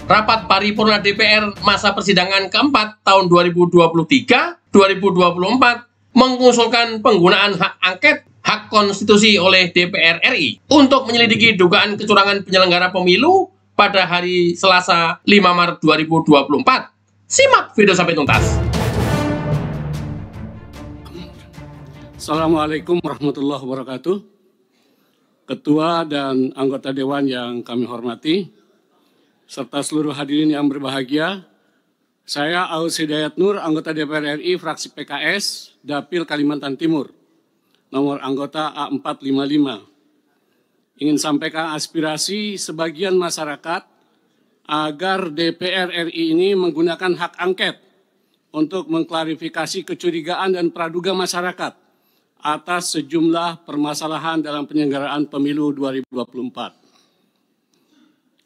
rapat paripurna DPR masa persidangan keempat tahun 2023-2024 mengusulkan penggunaan hak angket hak konstitusi oleh DPR RI untuk menyelidiki dugaan kecurangan penyelenggara pemilu pada hari Selasa 5 Maret 2024. Simak video sampai tuntas. Assalamualaikum warahmatullahi wabarakatuh. Ketua dan anggota Dewan yang kami hormati, serta seluruh hadirin yang berbahagia, saya Aus Hidayat Nur, anggota DPR RI, fraksi PKS, Dapil Kalimantan Timur, nomor anggota A455. Ingin sampaikan aspirasi sebagian masyarakat agar DPR RI ini menggunakan hak angket untuk mengklarifikasi kecurigaan dan praduga masyarakat atas sejumlah permasalahan dalam penyelenggaraan pemilu 2024.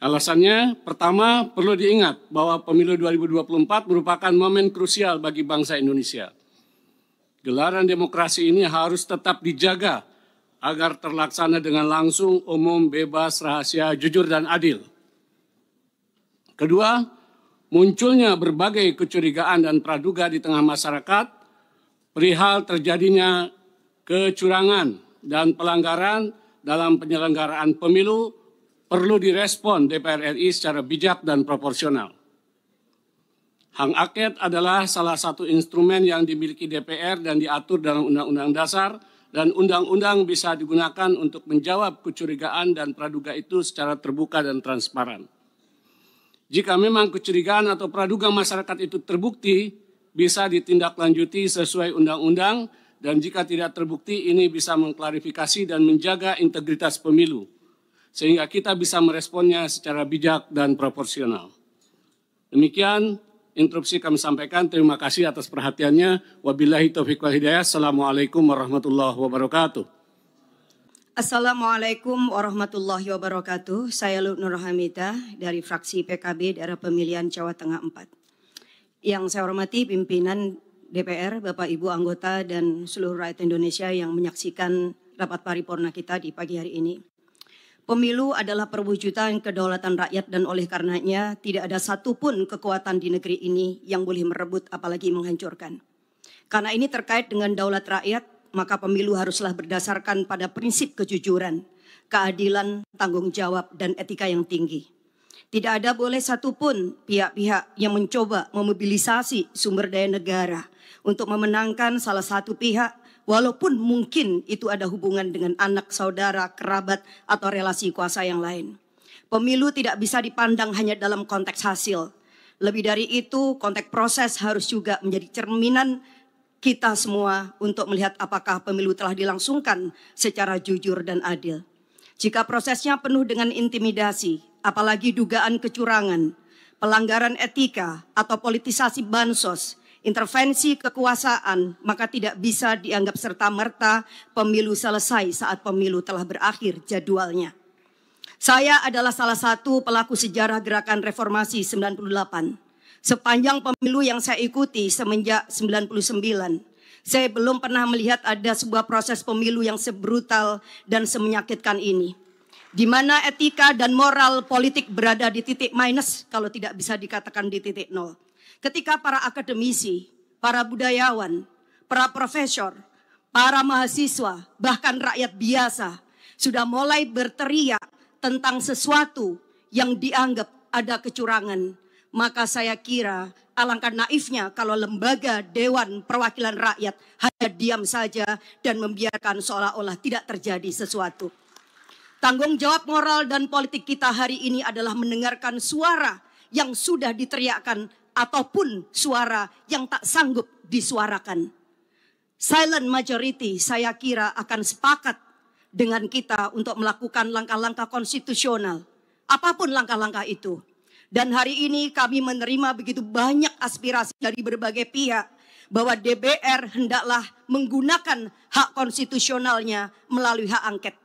Alasannya, pertama, perlu diingat bahwa pemilu 2024 merupakan momen krusial bagi bangsa Indonesia. Gelaran demokrasi ini harus tetap dijaga agar terlaksana dengan langsung, umum, bebas, rahasia, jujur, dan adil. Kedua, munculnya berbagai kecurigaan dan praduga di tengah masyarakat perihal terjadinya kecurangan dan pelanggaran dalam penyelenggaraan pemilu perlu direspon DPR RI secara bijak dan proporsional. Hak angket adalah salah satu instrumen yang dimiliki DPR dan diatur dalam Undang-Undang Dasar, dan undang-undang bisa digunakan untuk menjawab kecurigaan dan praduga itu secara terbuka dan transparan. Jika memang kecurigaan atau praduga masyarakat itu terbukti, bisa ditindaklanjuti sesuai undang-undang, dan jika tidak terbukti, ini bisa mengklarifikasi dan menjaga integritas pemilu, sehingga kita bisa meresponnya secara bijak dan proporsional. Demikian interupsi kami sampaikan. Terima kasih atas perhatiannya. Wabillahi taufiq wal hidayah. Assalamualaikum warahmatullahi wabarakatuh. Assalamualaikum warahmatullahi wabarakatuh. Saya Nur Hamidah dari fraksi PKB daerah pemilihan Jawa Tengah 4. Yang saya hormati pimpinan DPR, Bapak Ibu anggota dan seluruh rakyat Indonesia yang menyaksikan rapat paripurna kita di pagi hari ini. Pemilu adalah perwujudan kedaulatan rakyat dan oleh karenanya tidak ada satupun kekuatan di negeri ini yang boleh merebut apalagi menghancurkan. Karena ini terkait dengan daulat rakyat, maka pemilu haruslah berdasarkan pada prinsip kejujuran, keadilan, tanggung jawab, dan etika yang tinggi. Tidak ada boleh satupun pihak-pihak yang mencoba memobilisasi sumber daya negara untuk memenangkan salah satu pihak, walaupun mungkin itu ada hubungan dengan anak, saudara, kerabat, atau relasi kuasa yang lain. Pemilu tidak bisa dipandang hanya dalam konteks hasil. Lebih dari itu, konteks proses harus juga menjadi cerminan kita semua untuk melihat apakah pemilu telah dilangsungkan secara jujur dan adil. Jika prosesnya penuh dengan intimidasi, apalagi dugaan kecurangan, pelanggaran etika, atau politisasi bansos, intervensi kekuasaan, maka tidak bisa dianggap serta-merta pemilu selesai saat pemilu telah berakhir jadwalnya. Saya adalah salah satu pelaku sejarah gerakan reformasi 98. Sepanjang pemilu yang saya ikuti semenjak 99, saya belum pernah melihat ada sebuah proses pemilu yang sebrutal dan semenyakitkan ini, di mana etika dan moral politik berada di titik minus, kalau tidak bisa dikatakan di titik nol. Ketika para akademisi, para budayawan, para profesor, para mahasiswa, bahkan rakyat biasa sudah mulai berteriak tentang sesuatu yang dianggap ada kecurangan, maka saya kira alangkah naifnya kalau lembaga Dewan Perwakilan Rakyat hanya diam saja dan membiarkan seolah-olah tidak terjadi sesuatu. Tanggung jawab moral dan politik kita hari ini adalah mendengarkan suara yang sudah diteriakkan ataupun suara yang tak sanggup disuarakan. Silent majority saya kira akan sepakat dengan kita untuk melakukan langkah-langkah konstitusional, apapun langkah-langkah itu. Dan hari ini kami menerima begitu banyak aspirasi dari berbagai pihak bahwa DPR hendaklah menggunakan hak konstitusionalnya melalui hak angket.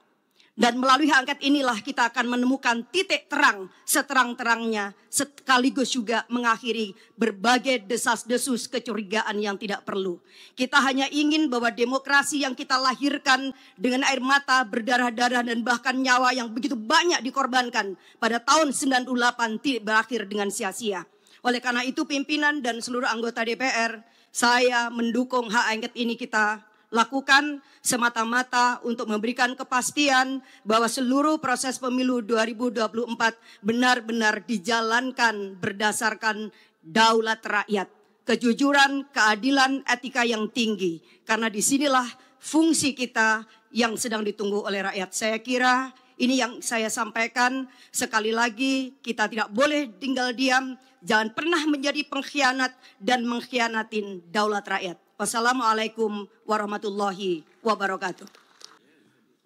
Dan melalui hak angket inilah kita akan menemukan titik terang seterang-terangnya, sekaligus juga mengakhiri berbagai desas-desus kecurigaan yang tidak perlu. Kita hanya ingin bahwa demokrasi yang kita lahirkan dengan air mata, berdarah-darah, dan bahkan nyawa yang begitu banyak dikorbankan pada tahun 98 tidak berakhir dengan sia-sia. Oleh karena itu pimpinan dan seluruh anggota DPR, saya mendukung hak angket ini kita lakukan semata-mata untuk memberikan kepastian bahwa seluruh proses pemilu 2024 benar-benar dijalankan berdasarkan daulat rakyat, kejujuran, keadilan, etika yang tinggi. Karena disinilah fungsi kita yang sedang ditunggu oleh rakyat. Saya kira ini yang saya sampaikan. Sekali lagi kita tidak boleh tinggal diam, jangan pernah menjadi pengkhianat dan mengkhianatin daulat rakyat. Wassalamualaikum warahmatullahi wabarakatuh.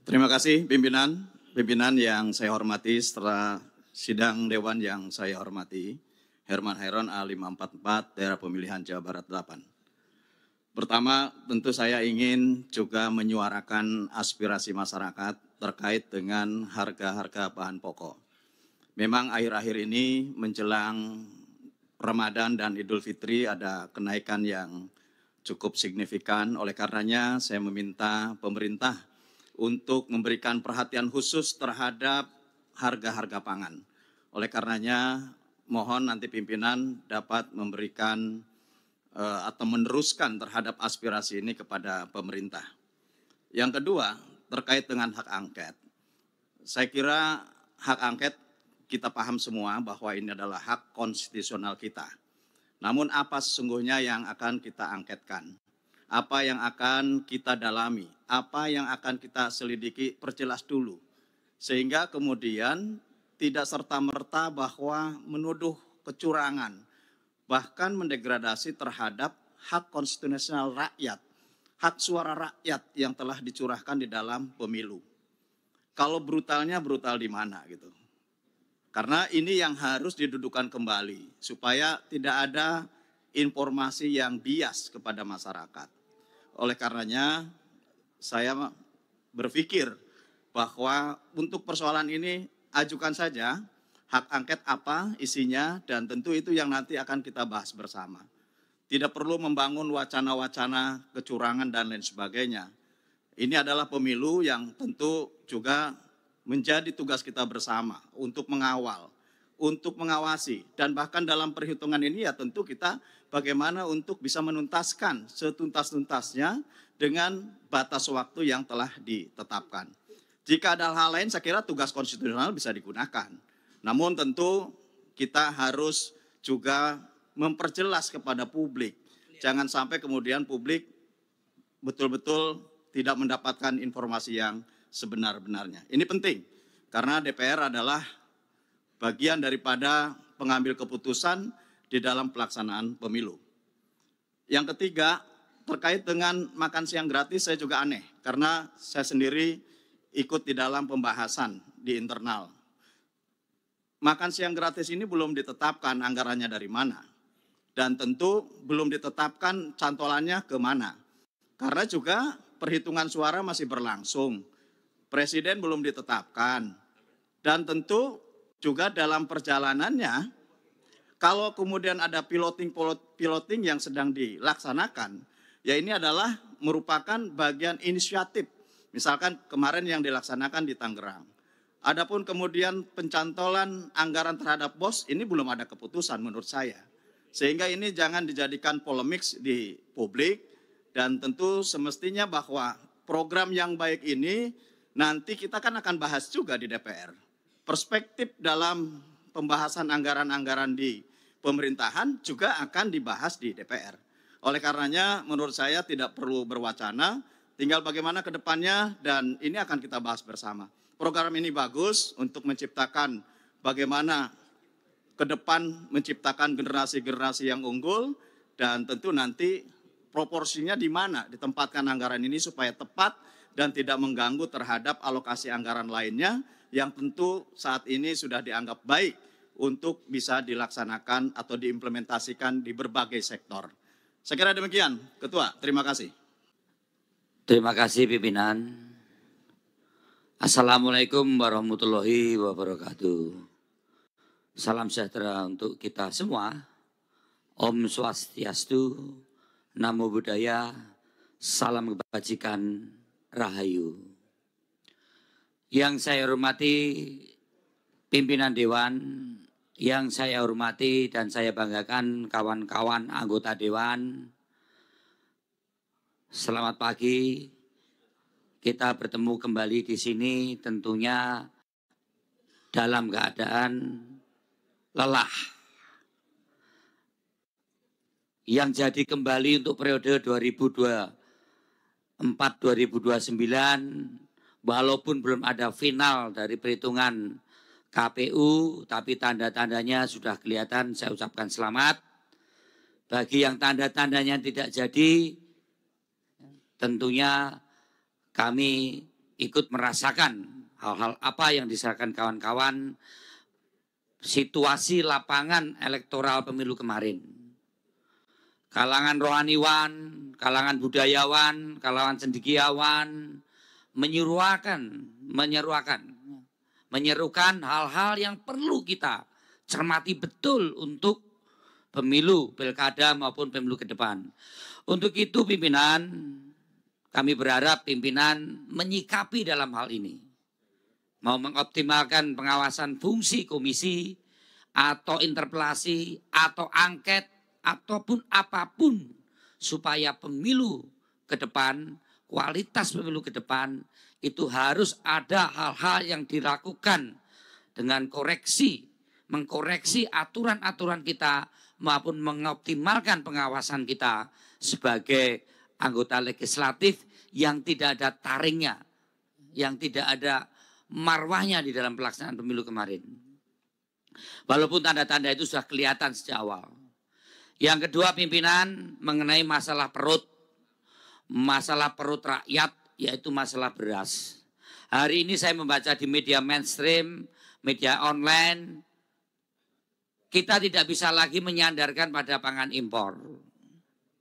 Terima kasih pimpinan yang saya hormati, serta sidang dewan yang saya hormati. Herman Hairon A544 daerah pemilihan Jawa Barat 8. Pertama, tentu saya ingin juga menyuarakan aspirasi masyarakat terkait dengan harga-harga bahan pokok. Memang akhir-akhir ini menjelang Ramadan dan Idul Fitri ada kenaikan yang cukup signifikan. Oleh karenanya saya meminta pemerintah untuk memberikan perhatian khusus terhadap harga-harga pangan. Oleh karenanya mohon nanti pimpinan dapat memberikan atau meneruskan terhadap aspirasi ini kepada pemerintah. Yang kedua, terkait dengan hak angket. Saya kira hak angket kita paham semua bahwa ini adalah hak konstitusional kita. Namun apa sesungguhnya yang akan kita angketkan? Apa yang akan kita dalami? Apa yang akan kita selidiki? Perjelas dulu. Sehingga kemudian tidak serta-merta bahwa menuduh kecurangan, bahkan mendegradasi terhadap hak konstitusional rakyat, hak suara rakyat yang telah dicurahkan di dalam pemilu. Kalau brutalnya brutal di mana gitu. Karena ini yang harus didudukan kembali supaya tidak ada informasi yang bias kepada masyarakat. Oleh karenanya saya berpikir bahwa untuk persoalan ini ajukan saja hak angket apa isinya, dan tentu itu yang nanti akan kita bahas bersama. Tidak perlu membangun wacana-wacana kecurangan dan lain sebagainya. Ini adalah pemilu yang tentu juga menjadi tugas kita bersama untuk mengawal, untuk mengawasi, dan bahkan dalam perhitungan ini ya tentu kita bagaimana untuk bisa menuntaskan setuntas-tuntasnya dengan batas waktu yang telah ditetapkan. Jika ada hal lain saya kira tugas konstitusional bisa digunakan. Namun tentu kita harus juga memperjelas kepada publik. Jangan sampai kemudian publik betul-betul tidak mendapatkan informasi yang sebenar-benarnya. Ini penting karena DPR adalah bagian daripada pengambil keputusan di dalam pelaksanaan pemilu. Yang ketiga, terkait dengan makan siang gratis saya juga aneh karena saya sendiri ikut di dalam pembahasan di internal. Makan siang gratis ini belum ditetapkan anggarannya dari mana. Dan tentu belum ditetapkan cantolannya ke mana. Karena juga perhitungan suara masih berlangsung. Presiden belum ditetapkan. Dan tentu juga dalam perjalanannya, kalau kemudian ada piloting yang sedang dilaksanakan, ya ini adalah merupakan bagian inisiatif. Misalkan kemarin yang dilaksanakan di Tangerang. Adapun kemudian pencantolan anggaran terhadap BOS, ini belum ada keputusan menurut saya. Sehingga ini jangan dijadikan polemik di publik, dan tentu semestinya bahwa program yang baik ini nanti kita kan akan bahas juga di DPR. Perspektif dalam pembahasan anggaran-anggaran di pemerintahan juga akan dibahas di DPR. Oleh karenanya menurut saya tidak perlu berwacana, tinggal bagaimana ke depannya, dan ini akan kita bahas bersama. Program ini bagus untuk menciptakan bagaimana ke depan menciptakan generasi-generasi yang unggul, dan tentu nanti proporsinya di mana ditempatkan anggaran ini supaya tepat dan tidak mengganggu terhadap alokasi anggaran lainnya yang tentu saat ini sudah dianggap baik untuk bisa dilaksanakan atau diimplementasikan di berbagai sektor. Saya kira demikian, Ketua. Terima kasih. Terima kasih pimpinan. Assalamualaikum warahmatullahi wabarakatuh. Salam sejahtera untuk kita semua. Om Swastiastu, Namo Buddhaya, salam kebajikan, Rahayu. Yang saya hormati pimpinan Dewan, yang saya hormati dan saya banggakan kawan-kawan anggota Dewan. Selamat pagi. Kita bertemu kembali di sini tentunya dalam keadaan lelah. Yang jadi kembali untuk periode 2024-2029, walaupun belum ada final dari perhitungan KPU, tapi tanda-tandanya sudah kelihatan, saya ucapkan selamat. Bagi yang tanda-tandanya tidak jadi, tentunya kami ikut merasakan hal-hal apa yang diserahkan kawan-kawan situasi lapangan elektoral pemilu kemarin. Kalangan rohaniwan, kalangan budayawan, kalangan cendekiawan menyerukan hal-hal yang perlu kita cermati betul untuk pemilu, pilkada maupun pemilu ke depan. Untuk itu pimpinan, kami berharap pimpinan menyikapi dalam hal ini. Mau mengoptimalkan pengawasan fungsi komisi atau interpelasi atau angket ataupun apapun supaya pemilu ke depan, kualitas pemilu ke depan itu harus ada hal-hal yang dilakukan dengan koreksi, mengkoreksi aturan-aturan kita maupun mengoptimalkan pengawasan kita sebagai anggota legislatif yang tidak ada taringnya, yang tidak ada marwahnya di dalam pelaksanaan pemilu kemarin. Walaupun tanda-tanda itu sudah kelihatan sejak awal. Yang kedua pimpinan mengenai masalah perut rakyat, yaitu masalah beras. Hari ini saya membaca di media mainstream, media online, kita tidak bisa lagi menyandarkan pada pangan impor.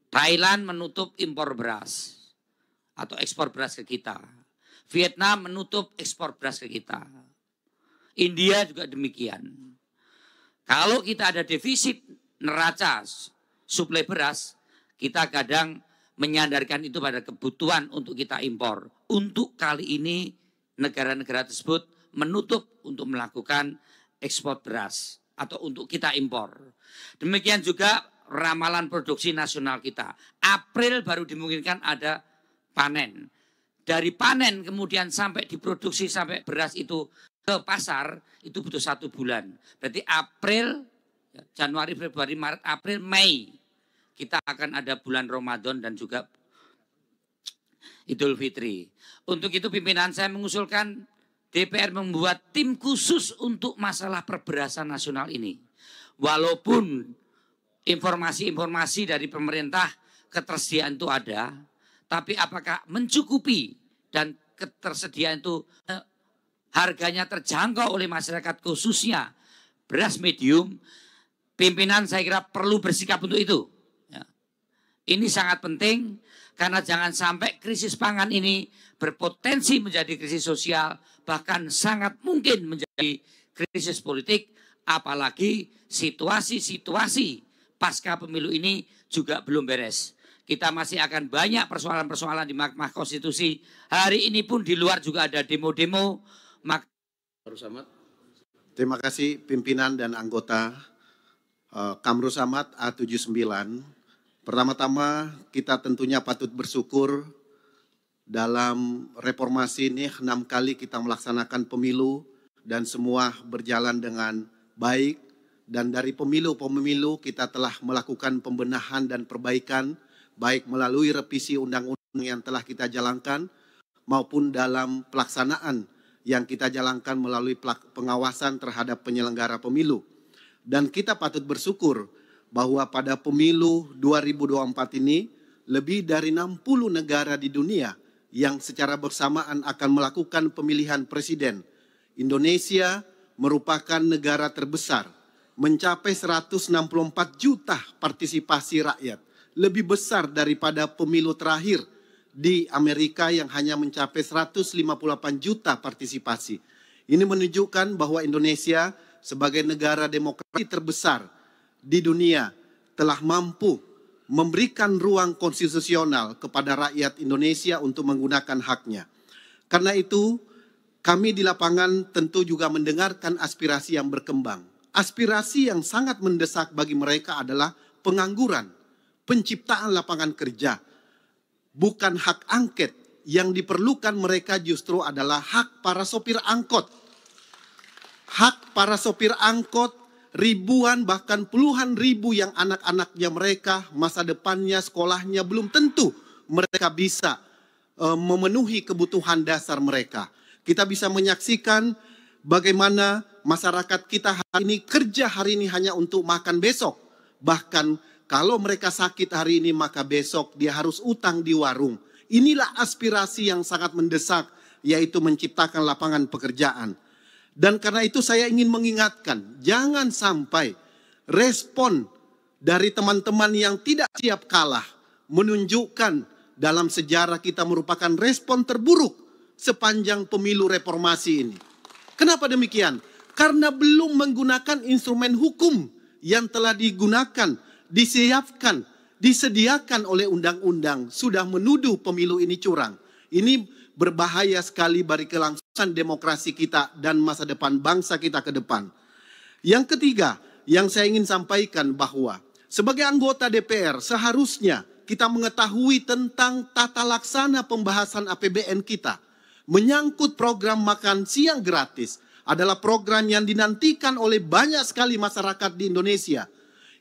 Thailand menutup impor beras atau ekspor beras ke kita. Vietnam menutup ekspor beras ke kita. India juga demikian. Kalau kita ada defisit neraca suplai beras, kita kadang menyandarkan itu pada kebutuhan untuk kita impor. Untuk kali ini negara-negara tersebut menutup untuk melakukan ekspor beras atau untuk kita impor. Demikian juga ramalan produksi nasional kita. April baru dimungkinkan ada panen. Dari panen kemudian sampai diproduksi sampai beras itu ke pasar itu butuh 1 bulan. Berarti April, Januari, Februari, Maret, April, Mei kita akan ada bulan Ramadan dan juga Idul Fitri. Untuk itu pimpinan saya mengusulkan DPR membuat tim khusus untuk masalah perberasan nasional ini. Walaupun informasi-informasi dari pemerintah ketersediaan itu ada, tapi apakah mencukupi dan ketersediaan itu harganya terjangkau oleh masyarakat khususnya beras medium, pimpinan saya kira perlu bersikap untuk itu. Ya. Ini sangat penting karena jangan sampai krisis pangan ini berpotensi menjadi krisis sosial, bahkan sangat mungkin menjadi krisis politik, apalagi situasi-situasi pasca pemilu ini juga belum beres. Kita masih akan banyak persoalan-persoalan di Mahkamah Konstitusi. Hari ini pun di luar juga ada demo-demo. Terima kasih pimpinan dan anggota Kamru Samad A79. Pertama-tama kita tentunya patut bersyukur dalam reformasi ini 6 kali kita melaksanakan pemilu dan semua berjalan dengan baik. Dan dari pemilu-pemilu kita telah melakukan pembenahan dan perbaikan baik melalui revisi undang-undang yang telah kita jalankan maupun dalam pelaksanaan yang kita jalankan melalui pengawasan terhadap penyelenggara pemilu. Dan kita patut bersyukur bahwa pada pemilu 2024 ini lebih dari 60 negara di dunia yang secara bersamaan akan melakukan pemilihan presiden. Indonesia merupakan negara terbesar, mencapai 164 juta partisipasi rakyat, lebih besar daripada pemilu terakhir di Amerika yang hanya mencapai 158 juta partisipasi. Ini menunjukkan bahwa Indonesia sebagai negara demokrasi terbesar di dunia telah mampu memberikan ruang konstitusional kepada rakyat Indonesia untuk menggunakan haknya. Karena itu, kami di lapangan tentu juga mendengarkan aspirasi yang berkembang. Aspirasi yang sangat mendesak bagi mereka adalah pengangguran, penciptaan lapangan kerja, bukan hak angket. Yang diperlukan mereka justru adalah hak para sopir angkot. Hak para sopir angkot, ribuan bahkan puluhan ribu yang anak-anaknya mereka, masa depannya, sekolahnya belum tentu mereka bisa memenuhi kebutuhan dasar mereka. Kita bisa menyaksikan bagaimana masyarakat kita hari ini kerja hari ini hanya untuk makan besok. Bahkan kalau mereka sakit hari ini maka besok dia harus utang di warung. Inilah aspirasi yang sangat mendesak, yaitu menciptakan lapangan pekerjaan. Dan karena itu saya ingin mengingatkan, jangan sampai respon dari teman-teman yang tidak siap kalah menunjukkan dalam sejarah kita merupakan respon terburuk sepanjang pemilu reformasi ini. Kenapa demikian? Karena belum menggunakan instrumen hukum yang telah digunakan, disiapkan, disediakan oleh undang-undang, sudah menuduh pemilu ini curang. Ini berbahaya sekali bagi kelangsungan demokrasi kita dan masa depan bangsa kita ke depan. Yang ketiga, yang saya ingin sampaikan bahwa sebagai anggota DPR seharusnya kita mengetahui tentang tata laksana pembahasan APBN kita. Menyangkut program makan siang gratis adalah program yang dinantikan oleh banyak sekali masyarakat di Indonesia.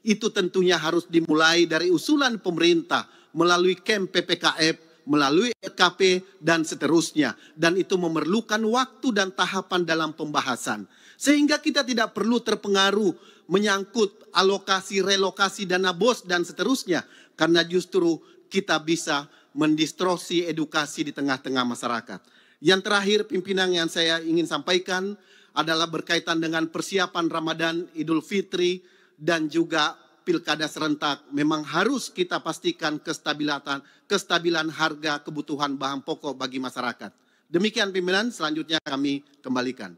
Itu tentunya harus dimulai dari usulan pemerintah melalui KEM PPKF, melalui RKP dan seterusnya. Dan itu memerlukan waktu dan tahapan dalam pembahasan. Sehingga kita tidak perlu terpengaruh menyangkut alokasi, relokasi dana BOS dan seterusnya. Karena justru kita bisa mendistorsi edukasi di tengah-tengah masyarakat. Yang terakhir pimpinan yang saya ingin sampaikan adalah berkaitan dengan persiapan Ramadan, Idul Fitri, dan juga pilkada serentak. Memang harus kita pastikan kestabilan harga kebutuhan bahan pokok bagi masyarakat. Demikian pimpinan, selanjutnya kami kembalikan.